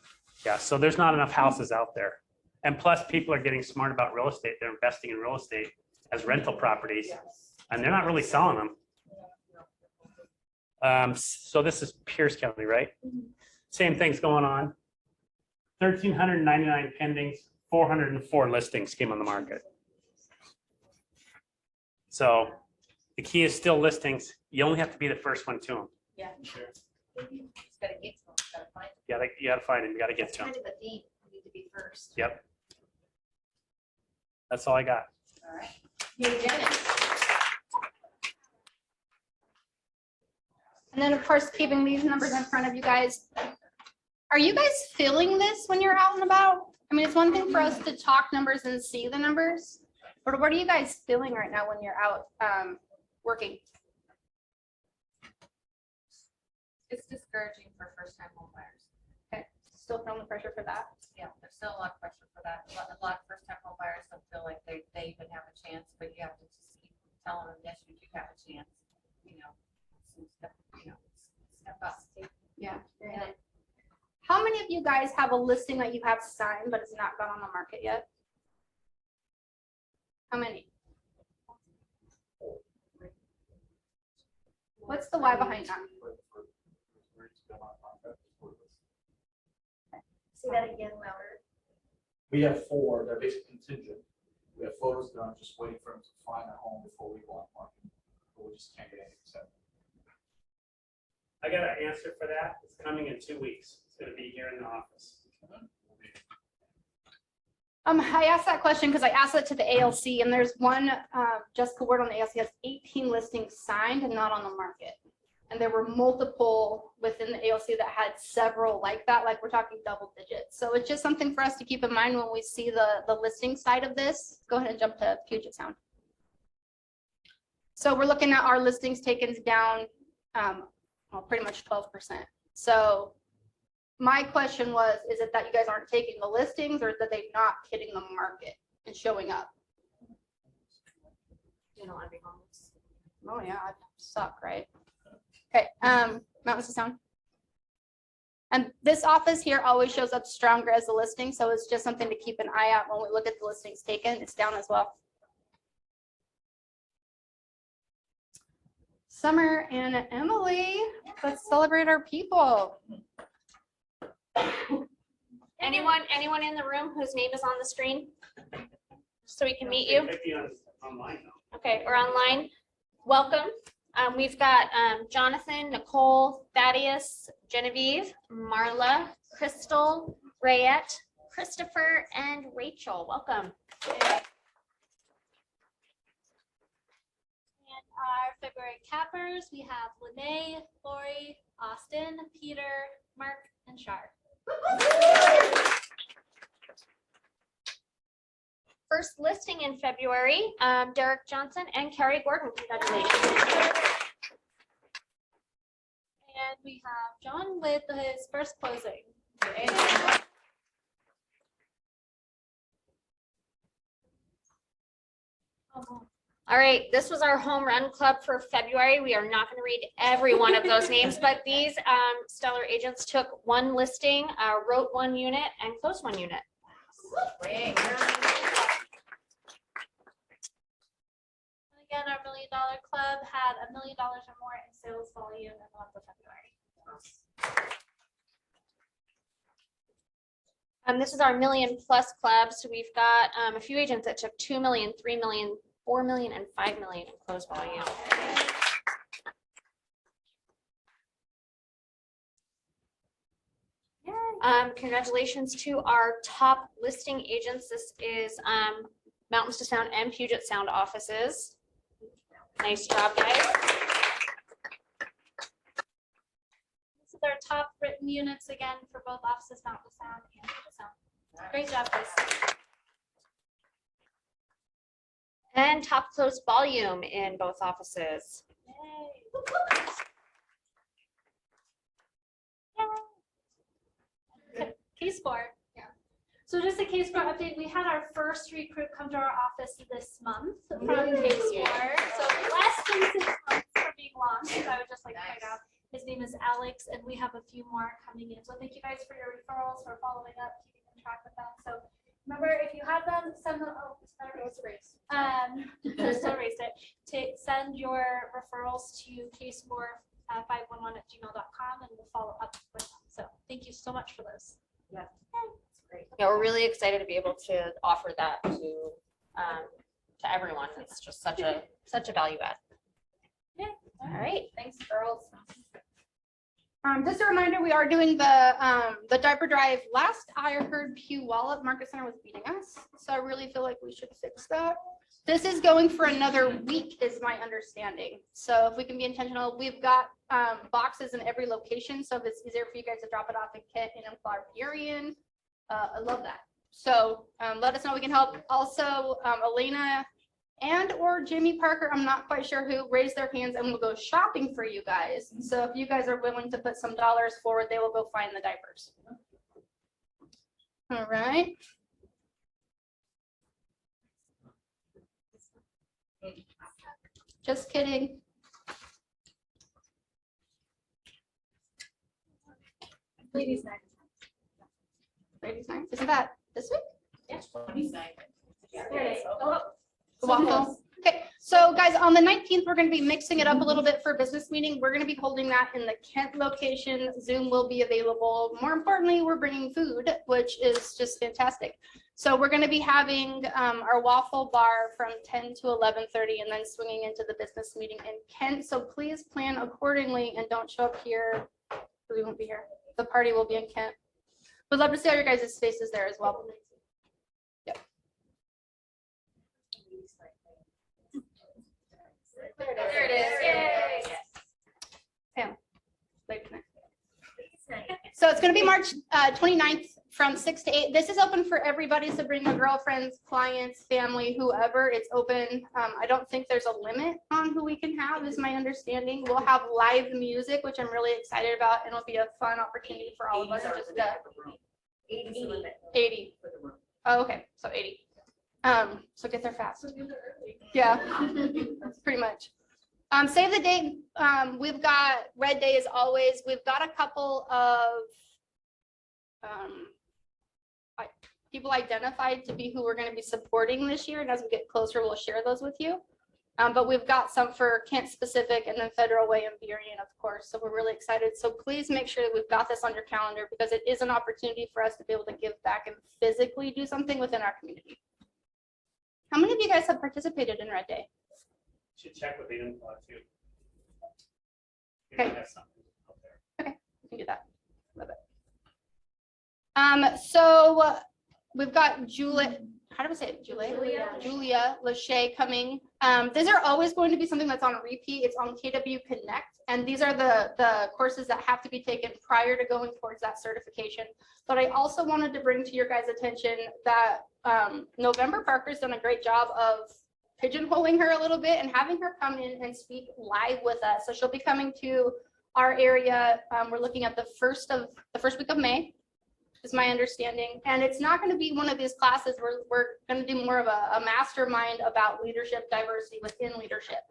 Yeah, so there's not enough houses out there. And plus, people are getting smart about real estate. They're investing in real estate as rental properties, Yes. and they're not really selling them. So this is Pierce County, right? Same thing's going on. 1,399 pendings, 404 listings came on the market. So the key is still listings. You only have to be the first one to them. Yeah. Sure. Just gotta get to them, gotta find them. You gotta find them, you gotta get That's to them. kind of a theme, we need to be first. Yep. That's all I got. All right. Hey, Dennis. And then, of course, keeping these numbers in front of you guys. Are you guys feeling this when you're out and about? I mean, it's one thing for us to talk numbers and see the numbers, but what are you guys feeling right now when you're out working? It's discouraging for first-time home buyers. Okay, still feeling the pressure for that? Yeah, there's still a lot of pressure for that. A lot of first-time home buyers don't feel like they even have a chance, but you have to just keep telling them, yes, you do have a chance, you know. Step up. Yeah. How many of you guys have a listing that you have signed but it's not gone on the market yet? How many? What's the why behind that? Say that again louder. We have 4, they're basically contingent. We have photos done, just waiting for them to find a home before we go on market. But we just can't get anything set. I got an answer for that. It's coming in 2 weeks. It's gonna be here in the office. I asked that question because I asked it to the ALC, and there's one, Jessica Ward on the ALC has 18 listings signed and not on the market. And there were multiple within the ALC that had several like that, like we're talking double digits. So it's just something for us to keep in mind when we see the listing side of this. Go ahead and jump to Puget Sound. So we're looking at our listings taken down, well, pretty much 12%. So my question was, is it that you guys aren't taking the listings, or that they're not hitting the market and showing up? You don't want to be homeless. Oh yeah, I suck, right? Okay, Mountains of Sound. And this office here always shows up stronger as a listing, so it's just something to keep an eye out when we look at the listings taken. It's down as well. Summer and Emily, let's celebrate our people. Anyone in the room whose name is on the screen? So we can meet you? Online though. Okay, or online. Welcome. We've got Jonathan, Nicole, Thaddeus, Genevieve, Marla, Crystal, Rayette, Christopher, and Rachel. Welcome. And our February cappers, we have Lachey, Lori, Austin, Peter, Mark, and Shar. First listing in February, Derek Johnson and Carrie Gordon. Congratulations. And we have John with his first closing. All right, this was our home run club for February. We are not going to read every one of those names, but these stellar agents took one listing, wrote one unit, and closed one unit. Again, our $1 Million Club had $1 million or more in sales volume in the month of February. This is our $1 million+ club. So we've got a few agents that took 2 million, 3 million, 4 million, and 5 million in closed volume. Congratulations to our top listing agents. This is Mountains to Sound and Puget Sound offices. Nice job, guys. This is our top written units again for both offices, Mountain Sound and Puget Sound. Great job, guys. And top closed volume in both offices. Yay. K-Sport, yeah. So just a K-Sport update, we had our first recruit come to our office this month from K-Sport. So less than 6 months from being launched, I would just like to point out. His name is Alex, and we have a few more coming in. So thank you guys for your referrals, for following up, keeping in track with them. So remember, if you have them, send them, oh, it's erased. Still erased it. Send your referrals to ksport511@gmail.com, and we'll follow up with them. So thank you so much for those. Yeah, it's great. Yeah, we're really excited to be able to offer that to everyone. It's just such a value add. Yeah. All right. Thanks, girls. Just a reminder, we are doing the diaper drive. Last I heard, Pew Wallet Market Center was beating us, so I really feel like we should fix that. This is going for another week, is my understanding. So if we can be intentional, we've got boxes in every location, so if it's easier for you guys to drop it off in Kent and in Barbarian, I love that. So let us know we can help. Also, Elena and or Jimmy Parker, I'm not quite sure who, raised their hands and will go shopping for you guys. So if you guys are willing to put some dollars forward, they will go find the diapers. All right. Just kidding. Ladies' night. Ladies' night. Isn't that this week? Yes. Ladies' night. There it is. Oh. The waffle. Okay, so guys, on the 19th, we're going to be mixing it up a little bit for a business meeting. We're going to be holding that in the Kent location. Zoom will be available. More importantly, we're bringing food, which is just fantastic. So we're going to be having our waffle bar from 10 to 11:30 and then swinging into the business meeting in Kent. So please plan accordingly and don't show up here. We won't be here. The party will be in Kent. We'd love to see all your guys' faces there as well. There it is. Yay. Pam. So it's going to be March 29th from 6 to 8. This is open for everybody. So bring your girlfriends, clients, family, whoever. It's open. I don't think there's a limit on who we can have, is my understanding. We'll have live music, which I'm really excited about. And it'll be a fun opportunity for all of us. Just 80. Oh, okay. So 80. So get there fast. Yeah, pretty much. Save the date. We've got Red Day as always. We've got a couple of people identified to be who we're going to be supporting this year. And as we get closer, we'll share those with you. But we've got some for Kent specific and then Federal Way and Burien, of course. So we're really excited. So please make sure that we've got this on your calendar because it is an opportunity for us to be able to give back and physically do something within our community. How many of you guys have participated in Red Day? Should check with the info too. Okay. Have something out there. Okay, we can do that. Love it. So we've got Julia. How do we say it? Julia Lachey coming. These are always going to be something that's on repeat. It's on KW Connect, and these are the courses that have to be taken prior to going towards that certification. But I also wanted to bring to your guys' attention that November Parker's done a great job of pigeonholing her a little bit and having her come in and speak live with us. So she'll be coming to our area. We're looking at the first week of May, is my understanding. And it's not going to be one of these classes where we're going to do more of a mastermind about leadership, diversity within leadership.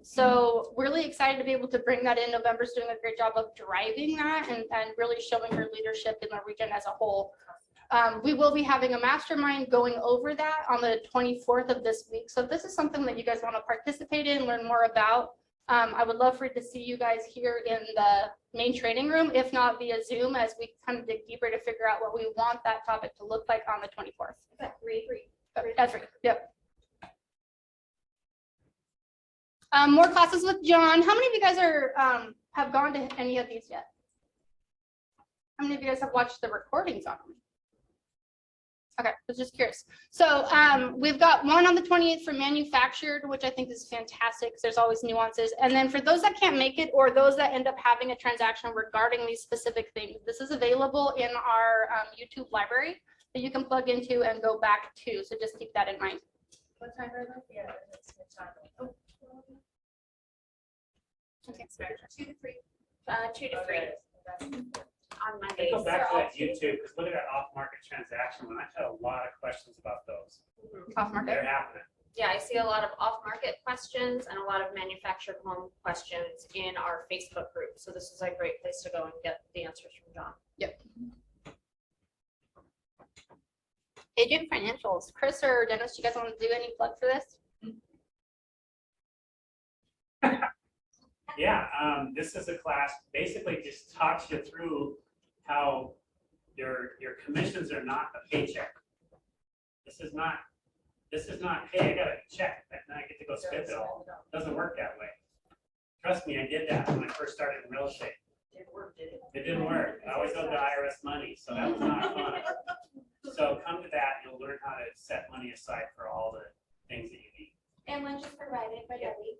So really excited to be able to bring that in. November's doing a great job of driving that and really showing her leadership in the region as a whole. We will be having a mastermind going over that on the 24th of this week. So if this is something that you guys want to participate in, learn more about, I would love for you to see you guys here in the main training room, if not via Zoom, as we kind of dig deeper to figure out what we want that topic to look like on the 24th. That's right. Yep. More classes with John. How many of you guys are have gone to any of these yet? How many of you guys have watched the recordings on them? Okay, I was just curious. So we've got one on the 28th for manufactured, which I think is fantastic because there's always nuances. And then for those that can't make it or those that end up having a transaction regarding these specific things, this is available in our YouTube library that you can plug into and go back to. So just keep that in mind. What time are they? Yeah, it's good time. Oh. Okay. 2 to 3. 2 to 3. on Let's Mondays. go back to that YouTube, because look at that off-market transaction, when I've had a lot of questions about those. Off market. They're happening. Yeah, I see a lot of off-market questions and a lot of manufactured home questions in our Facebook group. So this is a great place to go and get the answers from John. Agent financials. Chris or Dennis, you guys want to do any plug for this? Yeah, this is a class, basically just talks you through how your commissions are not a paycheck. This is not, hey, I got a check, and I get to go spend it all. Doesn't work that way. Trust me, I did that when I first started in real estate. It didn't work. I always owed the IRS money, so that was not fun. So come to that, you'll learn how to set money aside for all the things that you need. And lunch is provided by Debbie.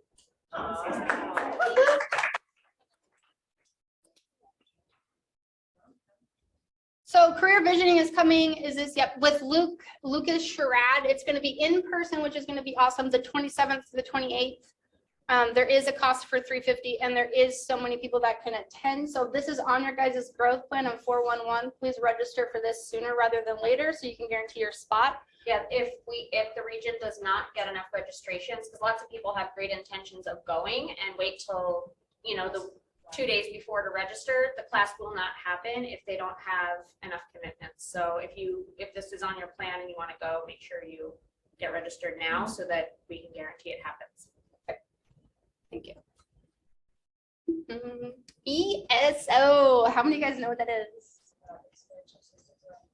So career visioning is coming, is this, yep, with Lucas Sherrod. It's going to be in person, which is going to be awesome, the 27th to the 28th. There is a cost for $350 and there is so many people that can attend. So this is on your guys' growth plan of 411. Please register for this sooner rather than later so you can guarantee your spot. Yeah, if the region does not get enough registrations, because lots of people have great intentions of going and wait till, the 2 days before to register, the class will not happen if they don't have enough commitments. So if this is on your plan and you want to go, make sure you get registered now so that we can guarantee it happens. Thank you. ESO, how many of you guys know what that is?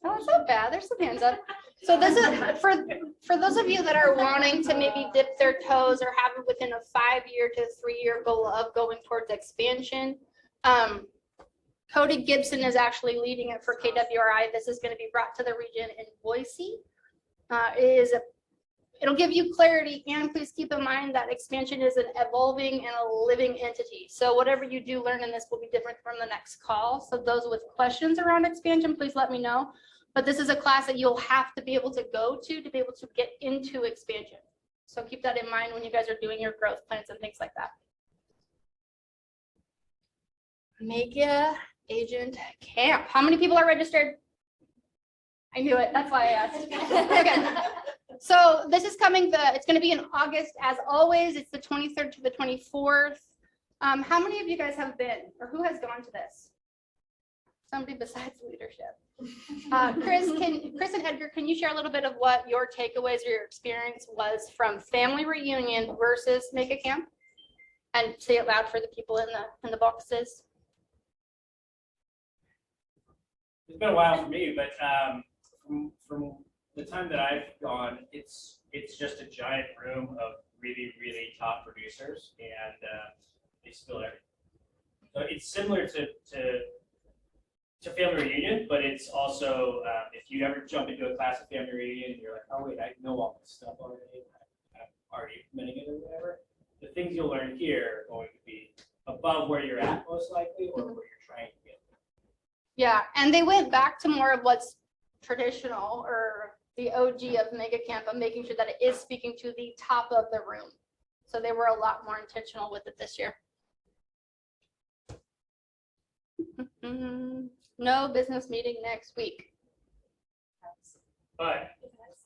Oh, it's not bad. There's some hands up. So this is for those of you that are wanting to maybe dip their toes or have it within a 5-year to 3-year goal of going towards expansion. Cody Gibson is actually leading it for KWRI. This is going to be brought to the region in Boise. It'll give you clarity, and please keep in mind that expansion is an evolving and a living entity. So whatever you do learn in this will be different from the next call. So those with questions around expansion, please let me know. But this is a class that you'll have to be able to go to be able to get into expansion. So keep that in mind when you guys are doing your growth plans and things like that. Mega Agent Camp. How many people are registered? I knew it. That's why I asked. Okay. So this is coming, it's going to be in August as always. It's the 23rd to the 24th. How many of you guys have been, or who has gone to this? Somebody besides leadership. Chris and Edgar, can you share a little bit of what your takeaways or your experience was from family reunion versus Make a Camp? And say it loud for the people in the boxes. It's been a while for me, but from the time that I've gone, it's just a giant room of really, really top producers, and they spill everything. So it's similar to family reunion, but it's also if you ever jump into a class of family reunion and you're like, oh wait, I know all this stuff already, I'm already implementing it or whatever. The things you'll learn here are going to be above where you're at most likely, or where you're trying to get. Yeah, and they went back to more of what's traditional or the OG of Mega Camp of making sure that it is speaking to the top of the room. So they were a lot more intentional with it this year. No business meeting next week. But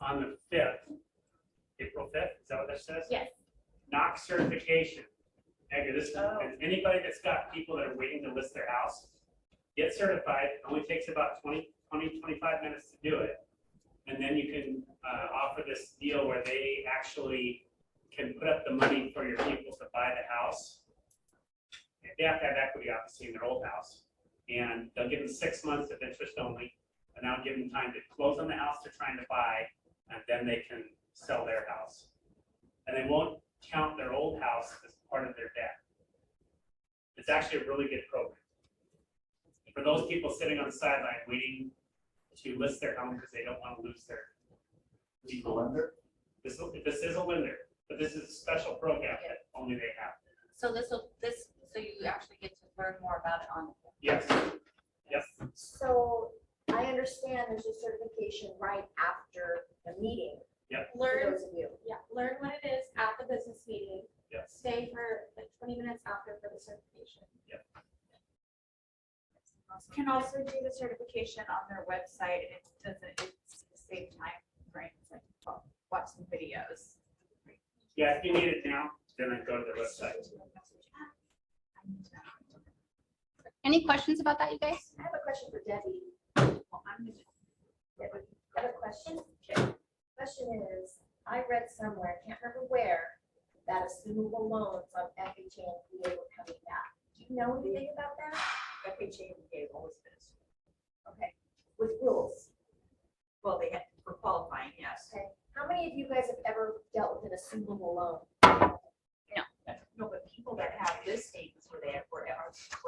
on the 5th, April 5th, is that what that says? Yes. Knox Certification. Edgar, this is anybody that's got people that are waiting to list their house, get certified. It only takes about 25 minutes to do it. And then you can offer this deal where they actually can put up the money for your people to buy the house. They have to have equity, obviously, in their old house. And they'll give them 6 months of interest only. And that'll give them time to close on the house they're trying to buy. And then they can sell their house. And they won't count their old house as part of their debt. It's actually a really good program. For those people sitting on the sideline waiting to list their home because they don't want to lose their legal lender. This is a lender, but this is a special program that only they have. So so you actually get to learn more about it on. Yes. Yes. So I understand there's a certification right after the meeting. Yep. For Learn, those of you. learn what it is at the business meeting. Yes. Stay for like 20 minutes after for the certification. Yep. can also do the certification on their website, and it doesn't, it's the same time frame. It's like, watch some videos. Yeah, if you need it now, then I go to the website. Any questions about that, you guys? I have a question for Debbie. Well, I'm gonna- Debbie, I have a question. Question is, I read somewhere, can't remember where, that assumable loans on FHA and VA were coming back. Do you know anything about that? FHA and VA have always been, Okay, with rules. well, they had for qualifying, yes. Okay, how many of you guys have ever dealt with an assumable loan? No, but people that have this status where they were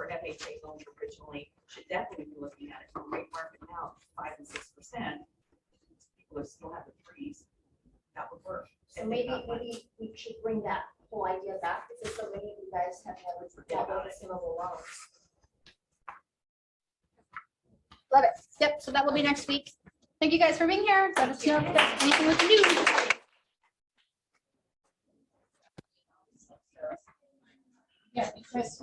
FHA loans originally should definitely be looking at it. The rate market now, 5% and 6%. People who still have the freeze, that would work. So maybe we should bring that whole idea back, because so many of you guys have never dealt with assumable loans. Love it. Yep, so that will be next week. Thank you guys for being here. Let us know if there's anything we can do. Yeah, because